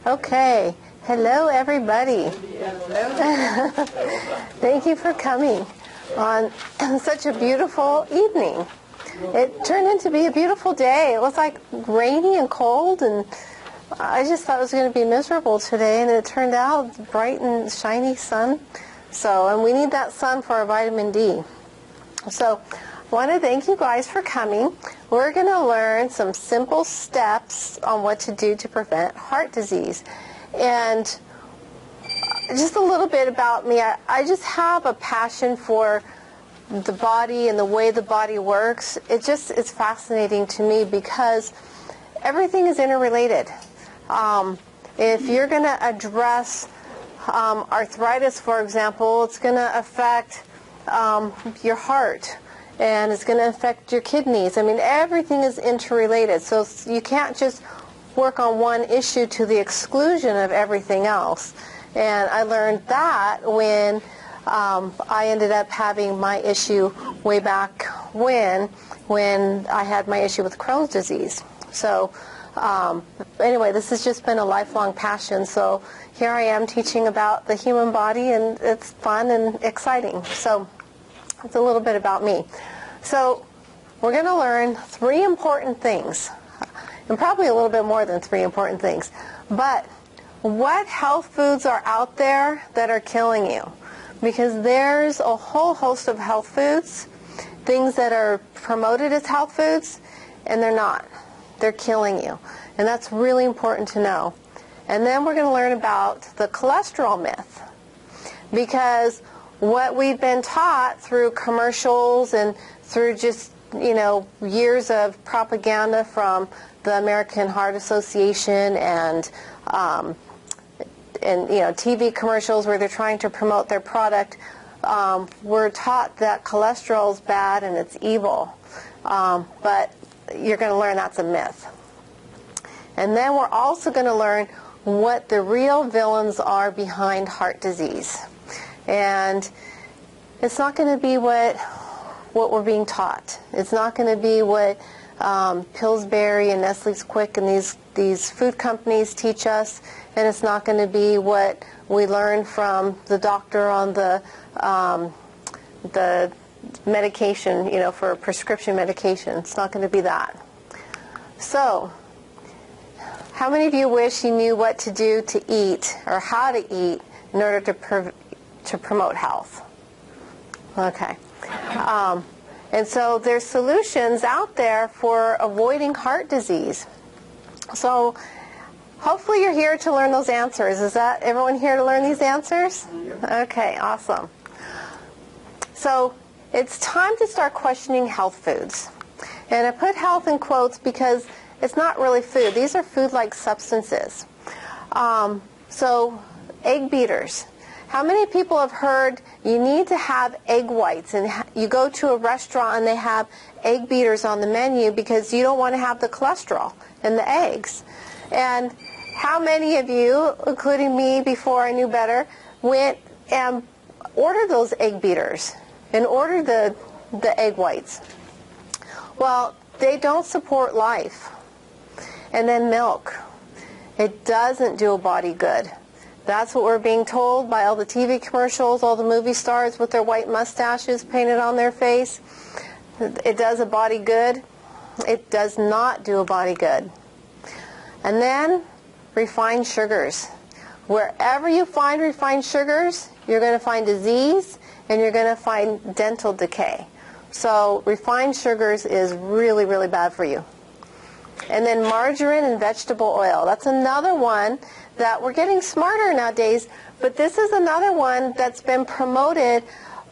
Okay. Hello, everybody. Thank you for coming on such a beautiful evening. It turned out to be a beautiful day. It was like rainy and cold, and I just thought it was going to be miserable today, and it turned out bright and shiny sun. And we need that sun for our vitamin D. So I want to thank you guys for coming. We're going to learn some simple steps on what to do to prevent heart disease. And just a little bit about me. I just have a passion for the body and the way the body works. It's fascinating to me because everything is interrelated. If you're going to address arthritis, for example, it's going to affect your heart, and it's going to affect your kidneys. I mean, everything is interrelated. So you can't just work on one issue to the exclusion of everything else. And I learned that when I ended up having my issue way back when I had my issue with Crohn's disease. So anyway, this has just been a lifelong passion. So here I am teaching about the human body, and it's fun and exciting. So that's a little bit about me. So we're going to learn 3 important things, and probably a little bit more than 3 important things. But what health foods are out there that are killing you? Because there's a whole host of health foods, things that are promoted as health foods, and they're not. They're killing you. And that's really important to know. And then we're going to learn about the cholesterol myth. Because what we've been taught through commercials and through just, years of propaganda from the American Heart Association and TV commercials where they're trying to promote their product, we're taught that cholesterol is bad and it's evil. But you're going to learn that's a myth. And then we're also going to learn what the real villains are behind heart disease. And it's not going to be what we're being taught. It's not going to be what Pillsbury and Nestle's Quick and these food companies teach us, and it's not going to be what we learn from the doctor on the medication, for prescription medication. It's not going to be that. So, how many of you wish you knew what to do to eat or how to eat in order to promote health? Okay. And so there's solutions out there for avoiding heart disease. So hopefully you're here to learn those answers. Is that everyone here to learn these answers? Okay, awesome. So it's time to start questioning health foods. And I put health in quotes because it's not really food. These are food-like substances. So egg beaters. How many people have heard you need to have egg whites, and you go to a restaurant and they have egg beaters on the menu because you don't want to have the cholesterol in the eggs? And how many of you, including me before I knew better, went and ordered those egg beaters and ordered the egg whites? Well, they don't support life. And then milk. It doesn't do a body good. That's what we're being told by all the TV commercials, all the movie stars with their white mustaches painted on their face. It does a body good. It does not do a body good. And then refined sugars. Wherever you find refined sugars, you're going to find disease and you're going to find dental decay. So refined sugars is really, really bad for you. And then margarine and vegetable oil. That's another one that we're getting smarter nowadays, but this is another one that's been promoted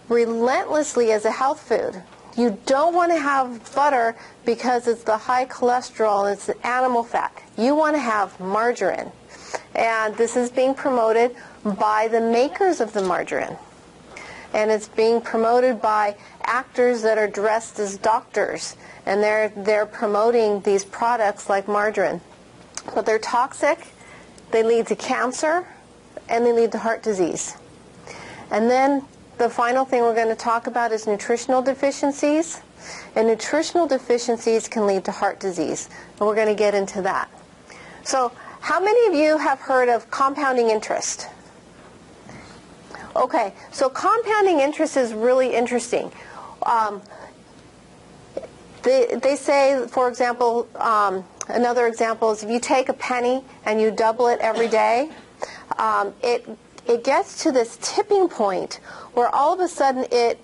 relentlessly as a health food. You don't want to have butter because it's the high cholesterol and it's animal fat. You want to have margarine. And this is being promoted by the makers of the margarine. And it's being promoted by actors that are dressed as doctors. And they're promoting these products like margarine. But they're toxic, they lead to cancer, and they lead to heart disease. And then the final thing we're going to talk about is nutritional deficiencies. And nutritional deficiencies can lead to heart disease. And we're going to get into that. So How many of you have heard of compounding interest? Okay, so compounding interest is really interesting. They say, for example, another example is if you take a penny and you double it every day, it gets to this tipping point where all of a sudden it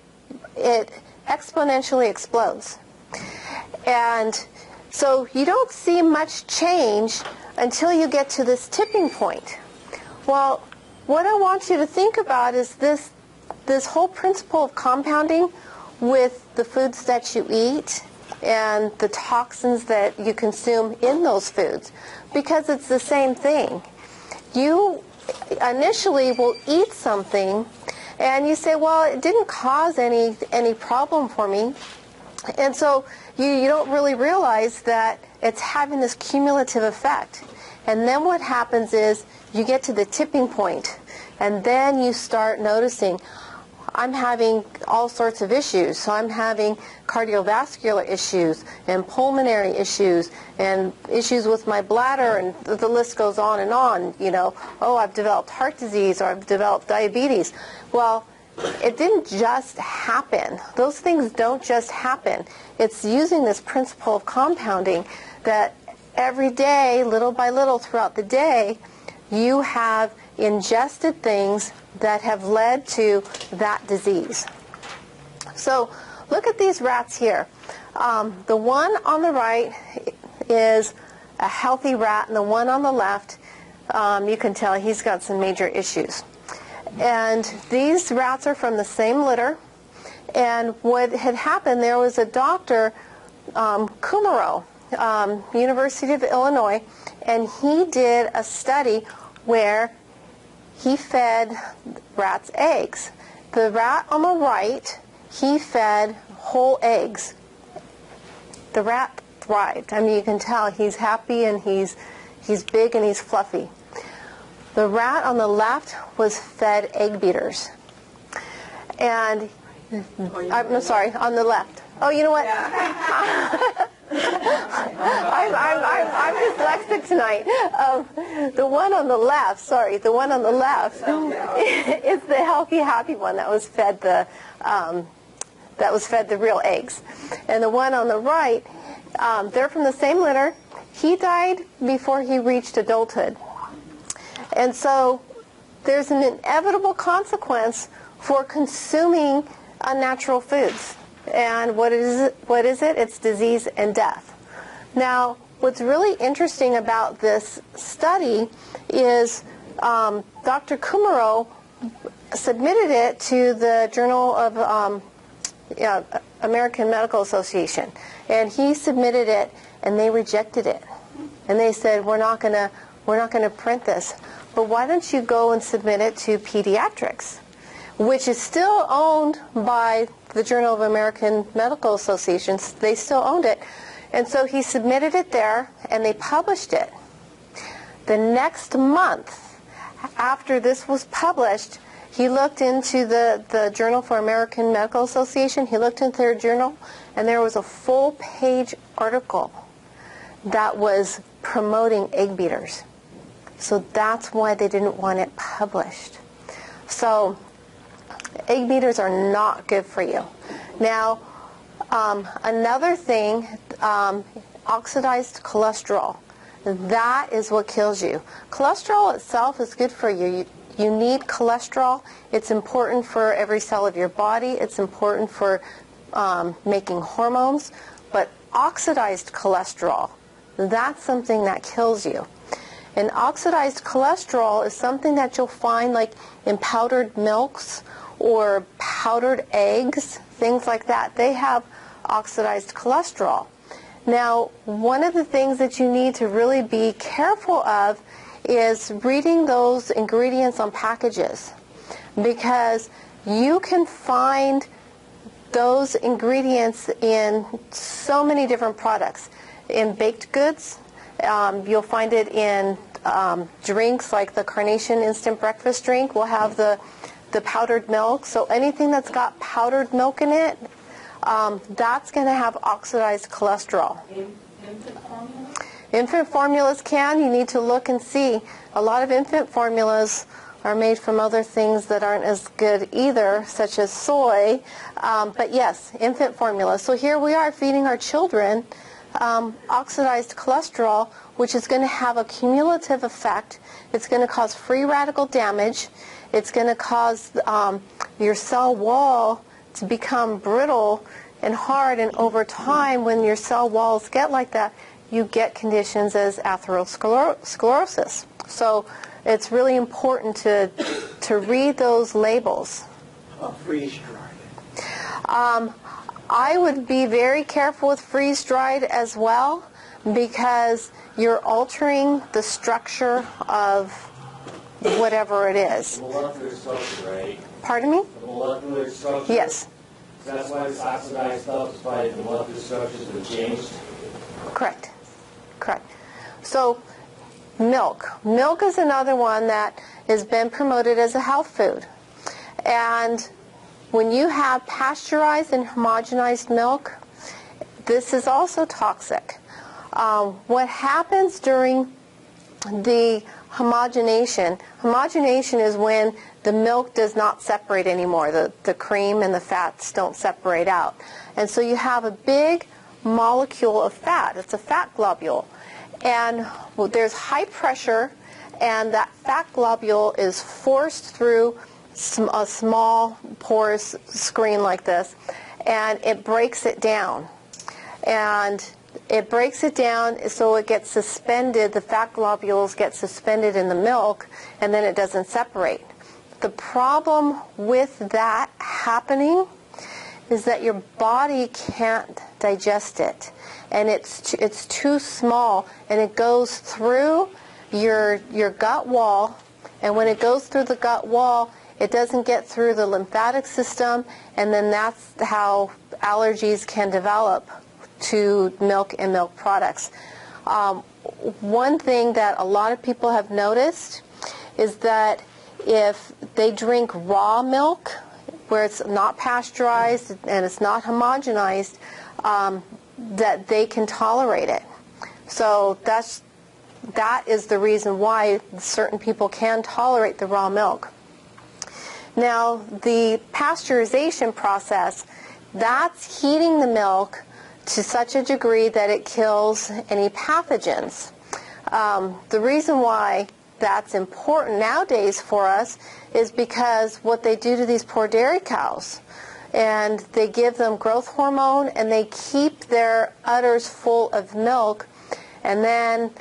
exponentially explodes. And so you don't see much change until you get to this tipping point. Well, what I want you to think about is this whole principle of compounding with the foods that you eat and the toxins that you consume in those foods, because it's the same thing. You initially will eat something and you say, well, it didn't cause any problem for me. And so you don't really realize that it's having this cumulative effect. And then what happens is you get to the tipping point, and then you start noticing, I'm having all sorts of issues. So I'm having cardiovascular issues and pulmonary issues and issues with my bladder, and the list goes on and on. You know, oh, I've developed heart disease, or I've developed diabetes. Well, it didn't just happen. Those things don't just happen. It's using this principle of compounding that every day, little by little throughout the day, you have ingested things that have led to that disease. So look at these rats here. The one on the right is a healthy rat, and the one on the left, you can tell he's got some major issues. And these rats are from the same litter. And what had happened, there was a doctor, Kumaro, University of Illinois, and he did a study where he fed rats eggs. The rat on the right, he fed whole eggs. The rat thrived. I mean, you can tell he's happy and he's big and he's fluffy. The rat on the left was fed egg beaters. And I'm sorry, on the left. Oh, you know what? Yeah. I'm dyslexic tonight. The one on the left, the one on the left is the healthy, happy one that was fed the real eggs. And the one on the right, they're from the same litter. He died before he reached adulthood. And so there's an inevitable consequence for consuming unnatural foods. And what is it? It's disease and death. Now, what's really interesting about this study is Dr. Kumaro submitted it to the Journal of American Medical Association. And he submitted it, and they rejected it. And they said, we're not going to print this. But why don't you go and submit it to Pediatrics, which is still owned by the Journal of American Medical Association. They still owned it. And so he submitted it there, and they published it. The next month, after this was published, he looked into the Journal for American Medical Association. He looked into their journal, and there was a full-page article that was promoting egg beaters. So that's why they didn't want it published. So egg beaters are not good for you. Now, another thing, oxidized cholesterol. That is what kills you. Cholesterol itself is good for you. You need cholesterol. It's important for every cell of your body. It's important for making hormones. But oxidized cholesterol, that's something that kills you. And oxidized cholesterol is something that you'll find like in powdered milks or powdered eggs, things like that. They have oxidized cholesterol. Now, one of the things that you need to really be careful of is reading those ingredients on packages, because you can find those ingredients in so many different products. In baked goods, you'll find it in drinks like the Carnation Instant Breakfast drink will have the powdered milk. So anything that's got powdered milk in it, that's going to have oxidized cholesterol. Infant formulas can. You need to look and see. A lot of infant formulas are made from other things that aren't as good either, such as soy. But yes, infant formula. So here we are feeding our children oxidized cholesterol, which is going to have a cumulative effect. It's going to cause free radical damage. It's going to cause your cell wall to become brittle and hard, and over time, when your cell walls get like that, you get conditions as atherosclerosis. So it's really important to read those labels. Freeze-dried. I would be very careful with freeze-dried as well, because you're altering the structure of whatever it is. The molecular structure, right? Pardon me? The molecular structure? Yes. That's why it's oxidized stuff, is by the molecular structures have changed? Correct. Correct. So milk. Milk is another one that has been promoted as a health food. And when you have pasteurized and homogenized milk, this is also toxic. What happens during the homogenation is when the milk does not separate anymore. The cream and the fats don't separate out. And so you have a big molecule of fat. It's a fat globule. And there's high pressure, and that fat globule is forced through a small porous screen like this, and it breaks it down. And it breaks it down so it gets suspended, the fat globules get suspended in the milk, and then it doesn't separate. The problem with that happening is that your body can't digest it, and it's too small, and it goes through your gut wall, and when it goes through the gut wall, it doesn't get through the lymphatic system, and then that's how allergies can develop to milk and milk products. One thing that a lot of people have noticed is that if they drink raw milk, where it's not pasteurized and it's not homogenized, that they can tolerate it. So that is the reason why certain people can tolerate the raw milk. Now, the pasteurization process, that's heating the milk to such a degree that it kills any pathogens. The reason why that's important nowadays for us is because what they do to these poor dairy cows, and they give them growth hormone, and they keep their udders full of milk, and then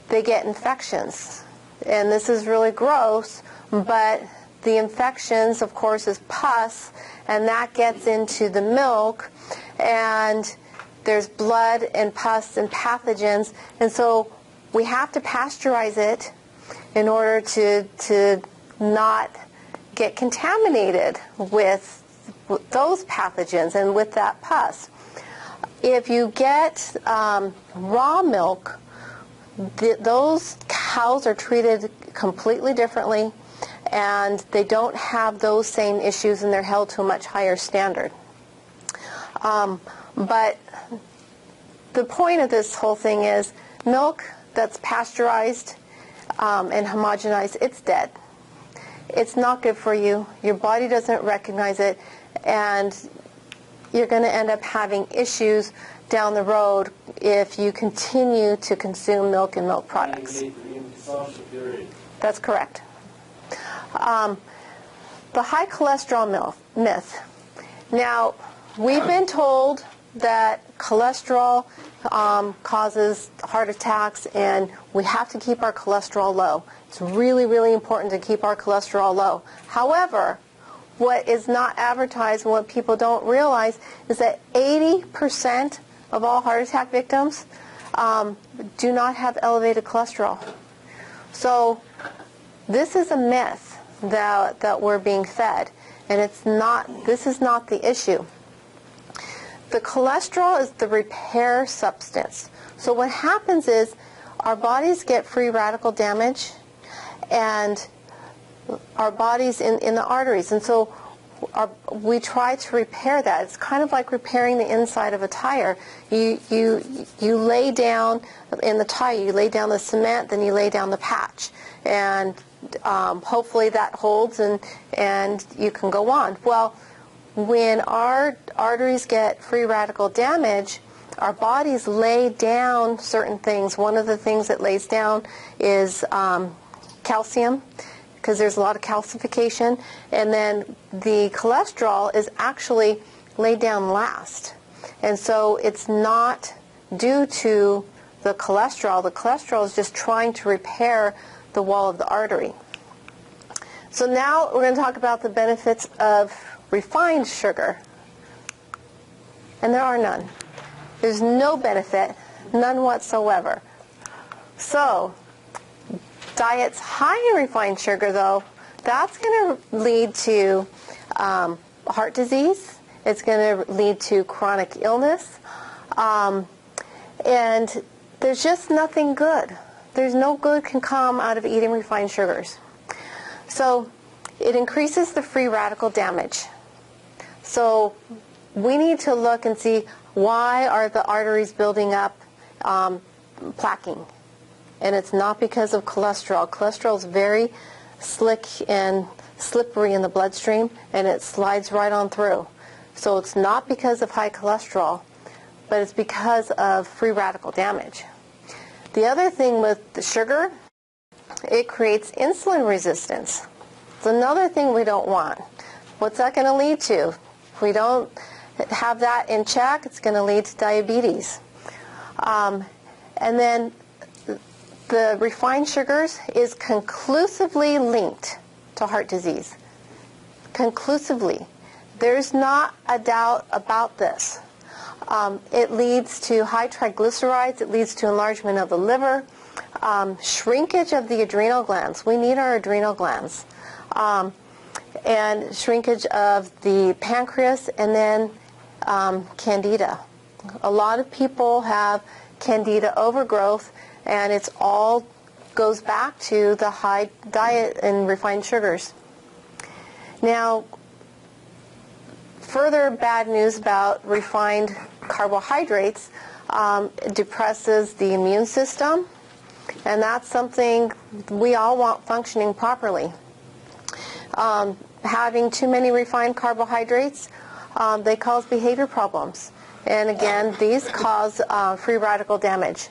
they get infections. And this is really gross, but the infections, of course, is pus, and that gets into the milk, and there's blood and pus and pathogens, and so we have to pasteurize it in order to not get contaminated with those pathogens and with that pus. If you get raw milk, those cows are treated completely differently, and they don't have those same issues, and they're held to a much higher standard. But the point of this whole thing is milk that's pasteurized and homogenized, it's dead. It's not good for you. Your body doesn't recognize it, and you're going to end up having issues down the road if you continue to consume milk and milk products. That's correct. The high cholesterol myth. Now, we've been told that cholesterol causes heart attacks, and we have to keep our cholesterol low. It's really, really important to keep our cholesterol low. However, what is not advertised and what people don't realize is that 80% of all heart attack victims do not have elevated cholesterol. So this is a myth that we're being fed, and it's not. This is not the issue. The cholesterol is the repair substance. So what happens is our bodies get free radical damage, and our bodies in the arteries. And so we try to repair that. It's kind of like repairing the inside of a tire. You lay down in the tire, you lay down the cement, then you lay down the patch, and hopefully that holds and you can go on. Well, when our arteries get free radical damage, our bodies lay down certain things. One of the things it lays down is calcium, because there's a lot of calcification, and then the cholesterol is actually laid down last. And so it's not due to the cholesterol. The cholesterol is just trying to repair the wall of the artery. So now we're going to talk about the benefits of refined sugar. And there are none. There's no benefit, none whatsoever. So diets high in refined sugar, though, that's going to lead to heart disease. It's going to lead to chronic illness. And there's just nothing good. There's no good can come out of eating refined sugars. So it increases the free radical damage. So we need to look and see, why are the arteries building up plaquing? And it's not because of cholesterol. Cholesterol is very slick and slippery in the bloodstream, and it slides right on through. So it's not because of high cholesterol, but it's because of free radical damage. The other thing with the sugar, it creates insulin resistance. It's another thing we don't want. What's that going to lead to? If we don't have that in check, it's going to lead to diabetes. And then the refined sugars is conclusively linked to heart disease. Conclusively. There's not a doubt about this. It leads to high triglycerides. It leads to enlargement of the liver, shrinkage of the adrenal glands. We need our adrenal glands. And shrinkage of the pancreas, and then candida. A lot of people have candida overgrowth, and it's all goes back to the high diet and refined sugars. Now, further bad news about refined carbohydrates, it depresses the immune system, and that's something we all want functioning properly. Having too many refined carbohydrates, they cause behavior problems. And again, these cause free radical damage.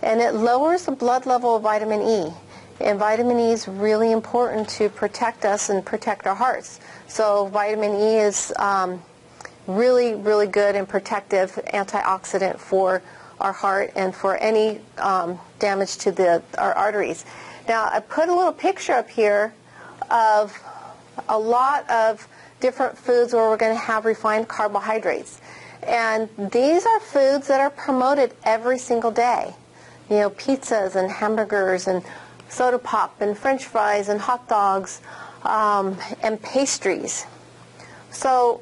And it lowers the blood level of vitamin E. And vitamin E is really important to protect us and protect our hearts. So vitamin E is really, really good and protective antioxidant for our heart and for any damage to our arteries. Now, I put a little picture up here of a lot of different foods where we're going to have refined carbohydrates. And these are foods that are promoted every single day. You know, pizzas and hamburgers and soda pop and french fries and hot dogs and pastries. So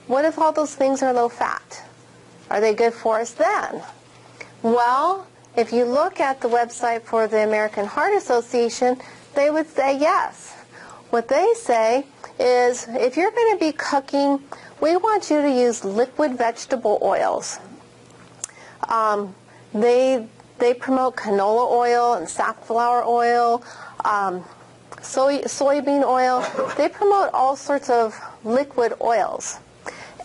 what if all those things are low fat? Are they good for us then? Well, if you look at the website for the American Heart Association, they would say yes. What they say is, if you're going to be cooking, we want you to use liquid vegetable oils. They promote canola oil and safflower oil, soybean oil. They promote all sorts of liquid oils.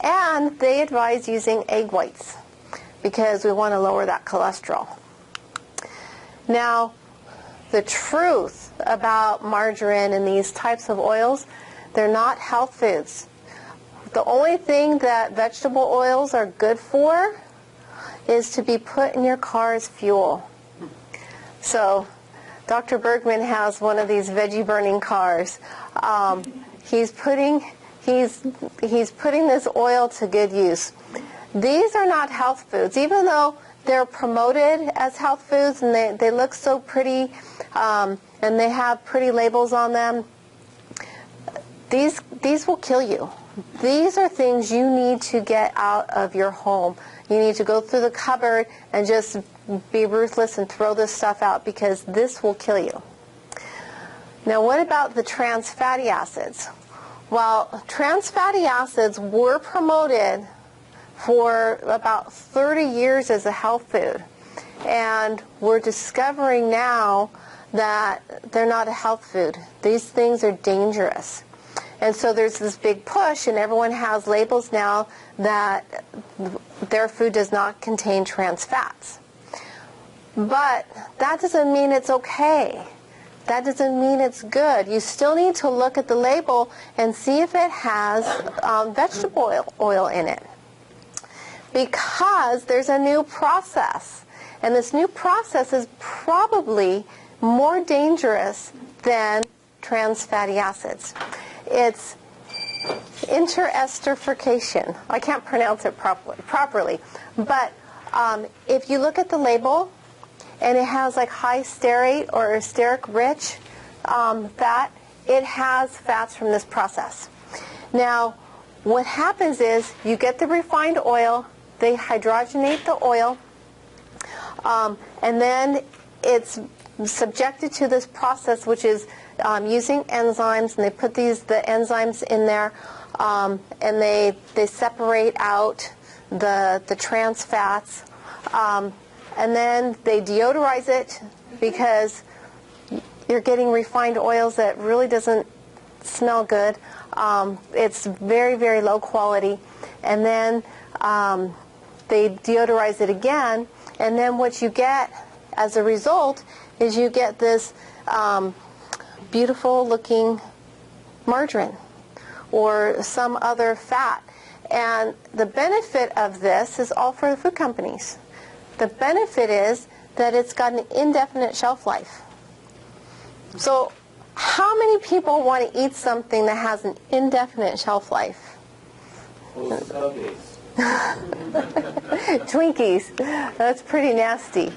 And they advise using egg whites because we want to lower that cholesterol. Now, the truth about margarine and these types of oils, they're not health foods. The only thing that vegetable oils are good for is to be put in your car as fuel. So Dr. Bergman has one of these veggie burning cars. He's putting this oil to good use. These are not health foods, even though they're promoted as health foods and they look so pretty and they have pretty labels on them. These will kill you. These are things you need to get out of your home. You need to go through the cupboard and just be ruthless and throw this stuff out because this will kill you. Now, what about the trans fatty acids? Well, trans fatty acids were promoted for about 30 years as a health food. And we're discovering now that they're not a health food. These things are dangerous. And so there's this big push, and everyone has labels now that their food does not contain trans fats. But that doesn't mean it's okay. That doesn't mean it's good. You still need to look at the label and see if it has vegetable oil in it. Because there's a new process. And this new process is probably more dangerous than trans fatty acids. It's interesterification. I can't pronounce it properly. But if you look at the label, and it has like high stearate or stearic rich fat, it has fats from this process. Now, what happens is you get the refined oil, they hydrogenate the oil, and then it's subjected to this process, which is using enzymes, and they put the enzymes in there, and they separate out the trans fats, and then they deodorize it because you're getting refined oils that really doesn't smell good. It's very, very low quality, and then they deodorize it again, and then what you get as a result is you get this beautiful looking margarine or some other fat. And the benefit of this is all for the food companies. The benefit is that it's got an indefinite shelf life. So how many people want to eat something that has an indefinite shelf life? Twinkies. That's pretty nasty.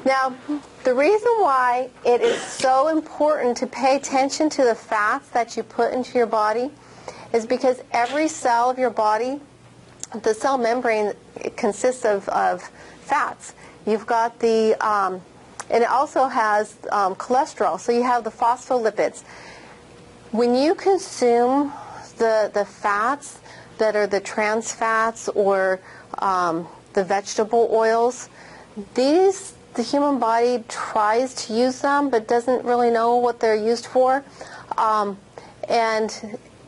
Now, the reason why it is so important to pay attention to the fats that you put into your body is because every cell of your body, the cell membrane, it consists of fats. You've got the, and it also has cholesterol, so you have the phospholipids. When you consume the fats that are the trans fats or the vegetable oils, the human body tries to use them but doesn't really know what they're used for, and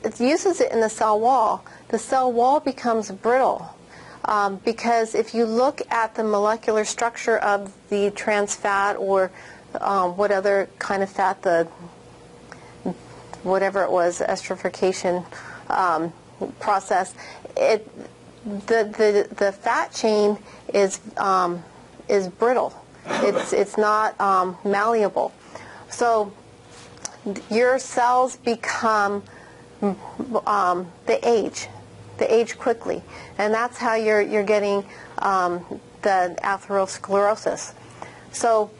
it uses it in the cell wall. The cell wall becomes brittle because if you look at the molecular structure of the trans fat or what other kind of fat, whatever it was, esterification process, the fat chain is brittle. It's not malleable. So your cells become they age quickly, and that's how you're getting the atherosclerosis. So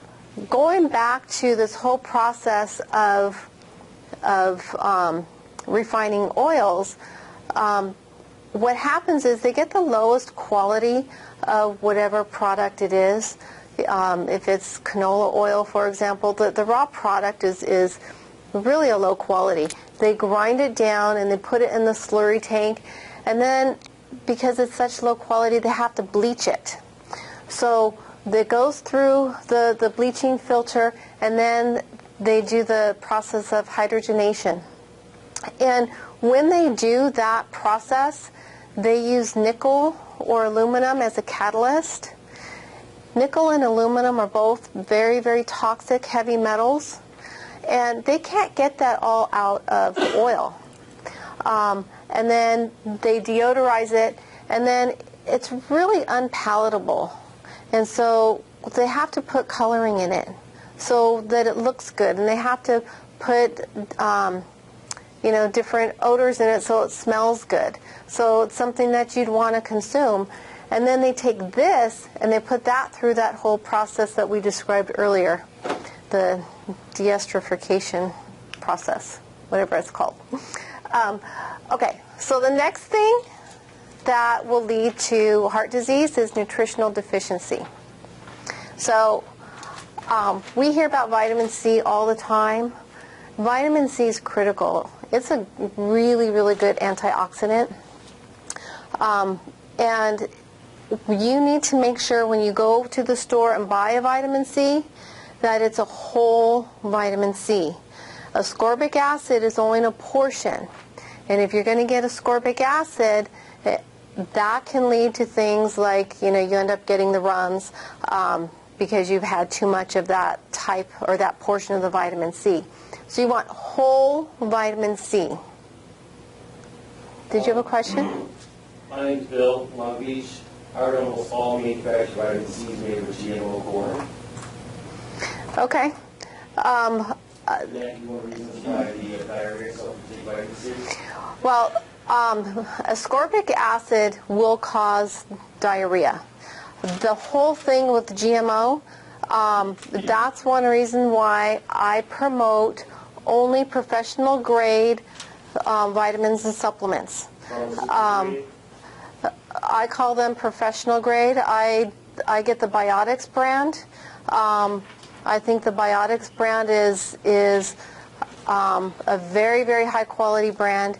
going back to this whole process of refining oils, what happens is they get the lowest quality of whatever product it is. If it's canola oil, for example, the raw product is really a low quality. They grind it down and they put it in the slurry tank, and then because it's such low quality, they have to bleach it. So it goes through the bleaching filter, and then they do the process of hydrogenation. And when they do that process, they use nickel or aluminum as a catalyst. Nickel and aluminum are both very, very toxic heavy metals, and they can't get that all out of the oil. And then they deodorize it, and then it's really unpalatable. And so they have to put coloring in it so that it looks good, and they have to put different odors in it so it smells good. So it's something that you'd want to consume. And then they take this and they put that through that whole process that we described earlier, the deesterification process, whatever it's called. Okay, so the next thing that will lead to heart disease is nutritional deficiency. So we hear about vitamin C all the time. Vitamin C is critical It's a really, really good antioxidant. And you need to make sure when you go to the store and buy a vitamin C that it's a whole vitamin C. Ascorbic acid is only a portion. And if you're going to get ascorbic acid, that can lead to things like, you end up getting the runs because you've had too much of that type or that portion of the vitamin C. So you want whole vitamin C. Did you have a question? My name's Bill, Long Beach. I heard almost all manufactured vitamin C is made with GMO corn. Okay. Is that one reason why the diarrhea so take vitamin C? Well, ascorbic acid will cause diarrhea. The whole thing with GMO, that's one reason why I promote only professional grade vitamins and supplements. I call them professional grade. I get the Biotics brand. I think the Biotics brand is a very, very high quality brand.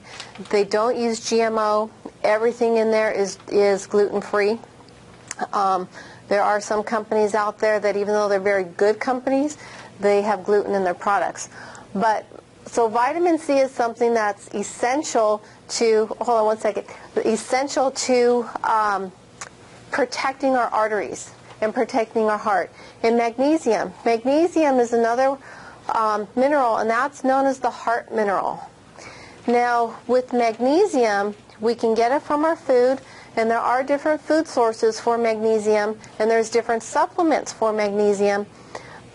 They don't use GMO. Everything in there is gluten-free. There are some companies out there that, even though they're very good companies, they have gluten in their products. So vitamin C is something that's essential to, hold on one second, essential to protecting our arteries and protecting our heart. And magnesium is another mineral, and that's known as the heart mineral. Now, with magnesium, we can get it from our food, and there are different food sources for magnesium, and there's different supplements for magnesium.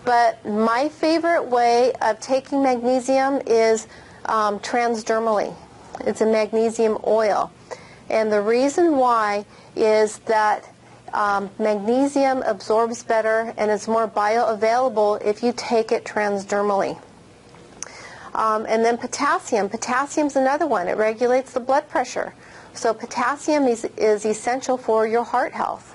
But my favorite way of taking magnesium is transdermally. It's a magnesium oil. And the reason why is that magnesium absorbs better and it's more bioavailable if you take it transdermally. And then potassium. Potassium's another one. It regulates the blood pressure. So potassium is essential for your heart health.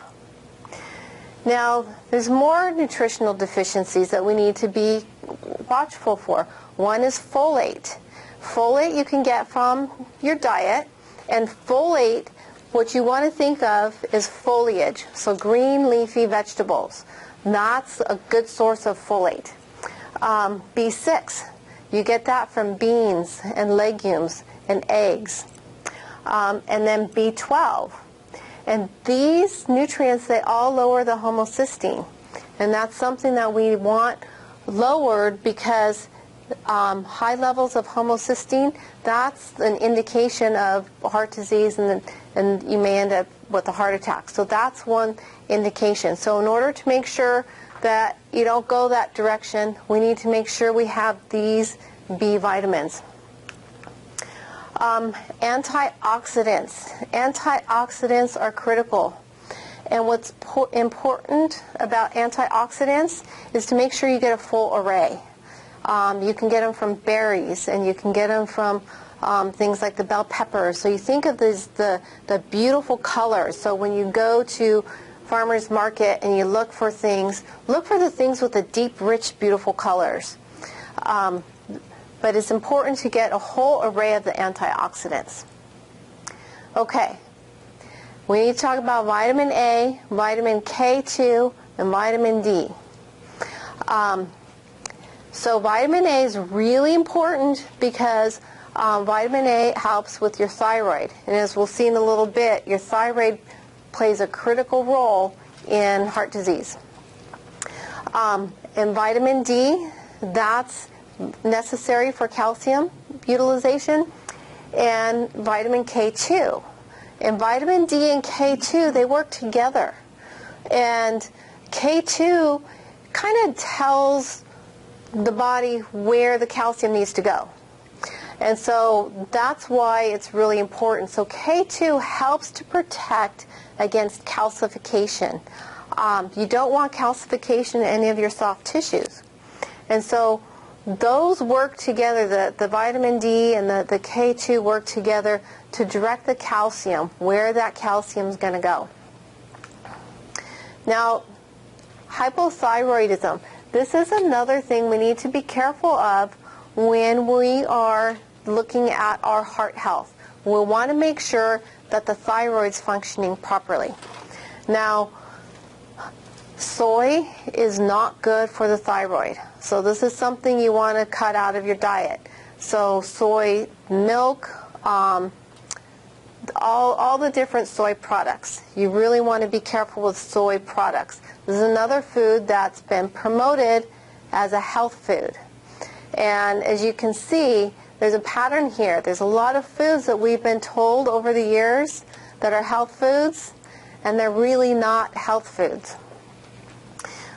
Now, there's more nutritional deficiencies that we need to be watchful for. One is folate. Folate you can get from your diet, and folate, what you want to think of is foliage, so green leafy vegetables. That's a good source of folate. B6, you get that from beans and legumes and eggs. And then B12. And these nutrients, they all lower the homocysteine. And that's something that we want lowered because high levels of homocysteine, that's an indication of heart disease, and you may end up with a heart attack. So that's one indication. So in order to make sure that you don't go that direction, we need to make sure we have these B vitamins. Antioxidants. Antioxidants are critical. And what's important about antioxidants is to make sure you get a full array. You can get them from berries, and you can get them from things like the bell peppers. So you think of the beautiful colors. So when you go to farmer's market and you look for the things with the deep, rich, beautiful colors. But it's important to get a whole array of the antioxidants. Okay, we need to talk about vitamin A, vitamin K2, and vitamin D. So vitamin A is really important because vitamin A helps with your thyroid. And as we'll see in a little bit, your thyroid plays a critical role in heart disease. And vitamin D, that's necessary for calcium utilization, and vitamin K2. And vitamin D and K2, they work together. And K2 kind of tells the body where the calcium needs to go. And so that's why it's really important. So K2 helps to protect against calcification. You don't want calcification in any of your soft tissues. And so those work together, the vitamin D and the K2 work together to direct the calcium, where that calcium is going to go. Now, hypothyroidism. This is another thing we need to be careful of when we are looking at our heart health. We want to make sure that the thyroid's functioning properly. Now, soy is not good for the thyroid. So this is something you want to cut out of your diet. So soy milk, all the different soy products. You really want to be careful with soy products. This is another food that's been promoted as a health food. And as you can see, there's a pattern here. There's a lot of foods that we've been told over the years that are health foods, and they're really not health foods.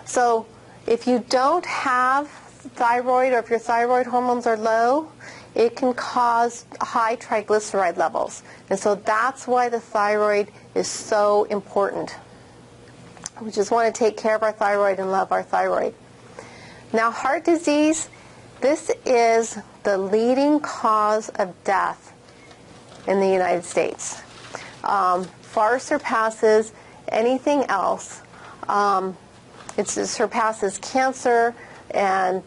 So if you don't have thyroid, or if your thyroid hormones are low, it can cause high triglyceride levels. And so that's why the thyroid is so important. We just want to take care of our thyroid and love our thyroid. Now, heart disease, this is the leading cause of death in the United States. Far surpasses anything else. It surpasses cancer and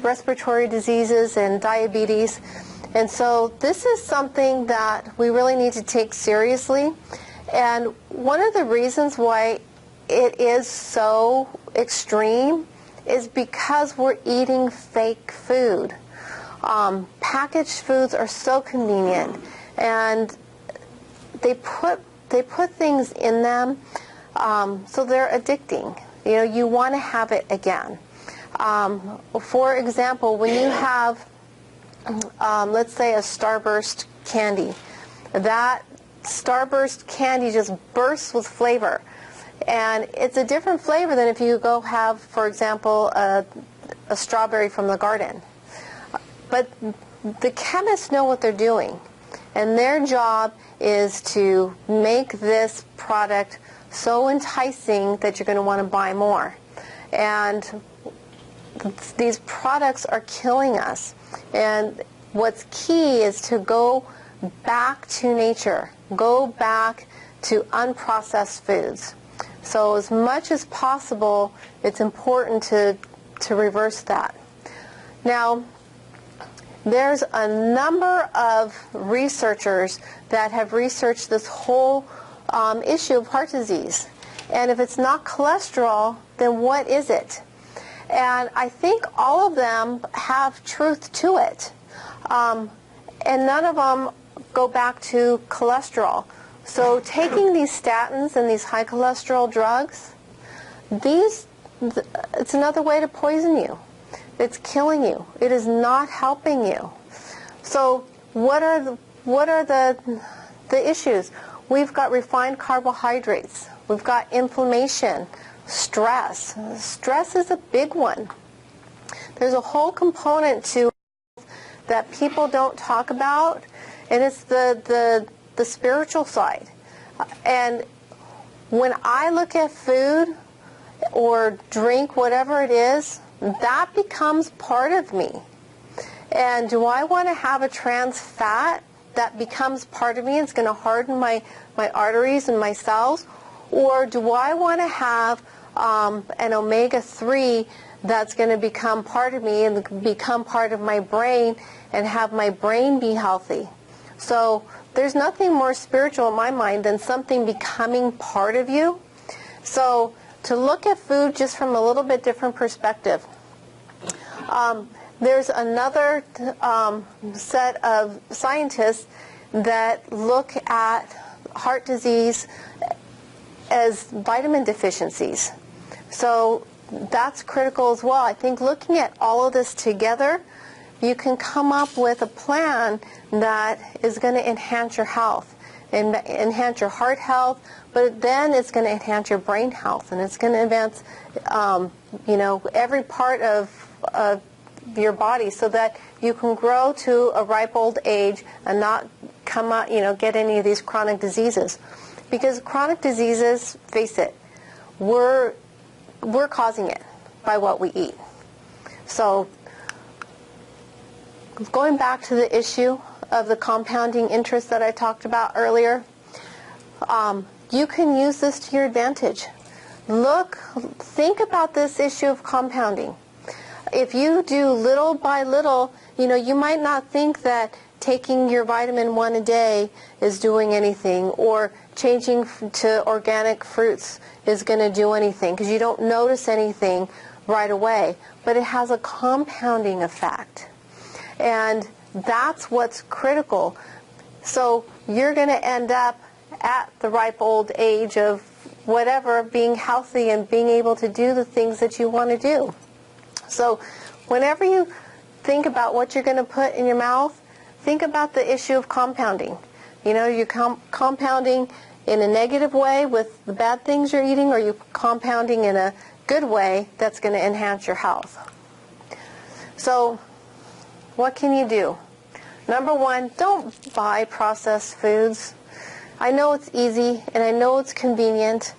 respiratory diseases and diabetes. And so this is something that we really need to take seriously. And one of the reasons why it is so extreme is because we're eating fake food. Packaged foods are so convenient, and they put things in them, so they're addicting. You know, you want to have it again. For example, when you have, let's say, a Starburst candy, that Starburst candy just bursts with flavor. And it's a different flavor than if you go have, for example, a strawberry from the garden. But the chemists know what they're doing. And their job is to make this product so enticing that you're going to want to buy more. And these products are killing us. And what's key is to go back to nature. Go back to unprocessed foods. So as much as possible, it's important to reverse that. Now, there's a number of researchers that have researched this whole issue of heart disease. And if it's not cholesterol, then what is it? And I think all of them have truth to it. And none of them go back to cholesterol. So taking these statins and these high cholesterol drugs, it's another way to poison you. It's killing you. It is not helping you. So what are the issues? We've got refined carbohydrates. We've got inflammation, stress. Stress is a big one. There's a whole component to that people don't talk about, and it's the spiritual side. And when I look at food or drink, whatever it is, that becomes part of me. And do I want to have a trans fat that becomes part of me? It's going to harden my arteries and my cells. Or do I want to have an omega-3 that's going to become part of me and become part of my brain and have my brain be healthy? So there's nothing more spiritual in my mind than something becoming part of you. So to look at food just from a little bit different perspective. There's another set of scientists that look at heart disease as vitamin deficiencies. So that's critical as well. I think looking at all of this together, you can come up with a plan that is going to enhance your health and enhance your heart health, but then it's going to enhance your brain health, and it's going to advance, every part of your body, so that you can grow to a ripe old age and not come out, get any of these chronic diseases. Because chronic diseases, face it, we're causing it by what we eat. So going back to the issue of the compounding interest that I talked about earlier, you can use this to your advantage. Think about this issue of compounding. If you do little by little, you might not think that taking your vitamin 1 a day is doing anything, or changing to organic fruits is going to do anything, because you don't notice anything right away. But it has a compounding effect. And that's what's critical. So you're going to end up at the ripe old age of whatever, being healthy and being able to do the things that you want to do. So whenever you think about what you're going to put in your mouth, think about the issue of compounding. You know, you're compounding in a negative way with the bad things you're eating, or you're compounding in a good way that's going to enhance your health. So what can you do? Number one, don't buy processed foods. I know it's easy and I know it's convenient,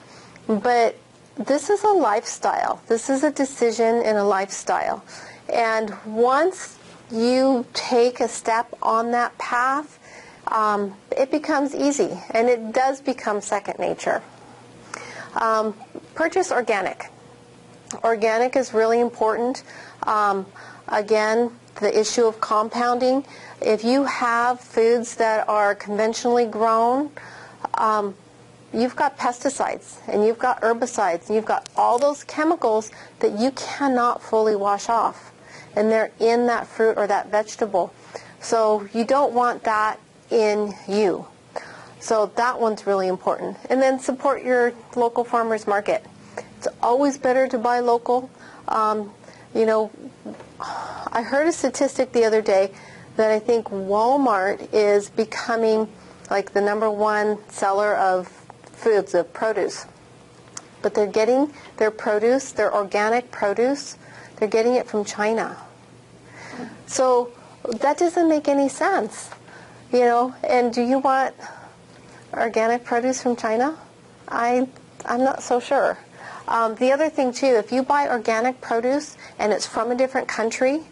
but this is a lifestyle. This is a decision in a lifestyle. And once you take a step on that path, it becomes easy, and it does become second nature. Purchase organic. Organic is really important. Again, the issue of compounding. If you have foods that are conventionally grown, you've got pesticides, and you've got herbicides, and you've got all those chemicals that you cannot fully wash off, and they're in that fruit or that vegetable. So you don't want that in you. So that one's really important. And then support your local farmers market. It's always better to buy local. You know, I heard a statistic the other day that I think Walmart is becoming like the #1 seller of foods, of produce. But they're getting their produce, their organic produce, they're getting it from China. So that doesn't make any sense, you know. And do you want organic produce from China? I'm not so sure. The other thing too, if you buy organic produce and it's from a different country,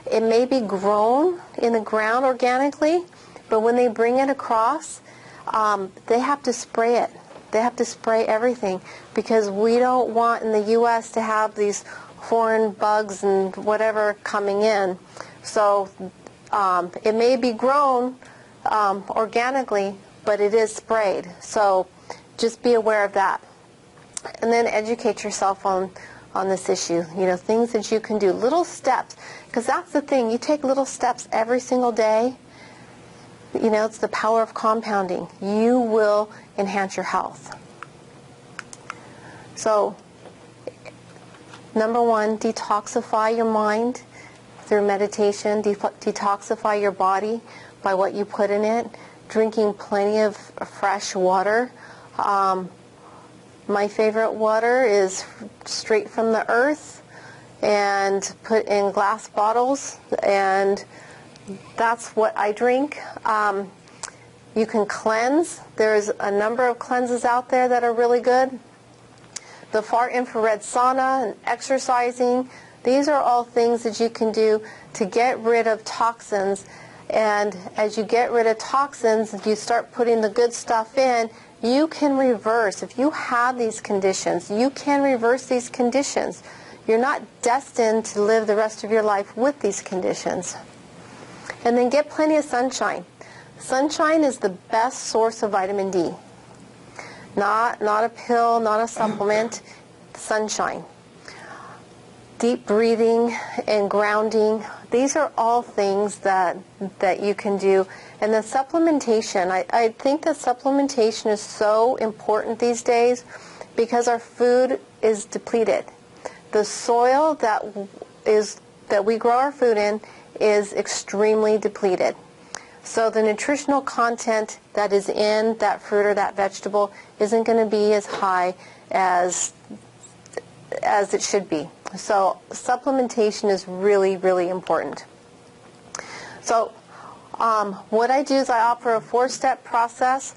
it may be grown in the ground organically, but when they bring it across, they have to spray it. They have to spray everything, because we don't want in the U.S. to have these foreign bugs and whatever coming in. So it may be grown organically, but it is sprayed. So just be aware of that. And then educate yourself on this issue. You know, things that you can do, little steps, because that's the thing. You take little steps every single day. You know, it's the power of compounding. You will enhance your health. So, #1, detoxify your mind through meditation. Detoxify your body by what you put in it. Drinking plenty of fresh water. My favorite water is straight from the earth and put in glass bottles, and that's what I drink. You can cleanse. There's a number of cleanses out there that are really good. The far infrared sauna and exercising, these are all things that you can do to get rid of toxins. And as you get rid of toxins, if you start putting the good stuff in, you can reverse. If you have these conditions, you can reverse these conditions. You're not destined to live the rest of your life with these conditions. And then get plenty of sunshine. Sunshine is the best source of vitamin D. Not a pill, not a supplement, sunshine. Deep breathing and grounding, these are all things that you can do. And the supplementation, I think that supplementation is so important these days because our food is depleted. The soil that we grow our food in is extremely depleted. So the nutritional content that is in that fruit or that vegetable isn't going to be as high as it should be. So supplementation is really, really important. So what I do is I offer a 4-step process.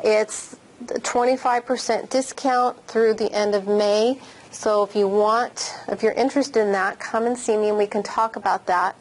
It's 25% discount through the end of May. So if you're interested in that, come and see me and we can talk about that.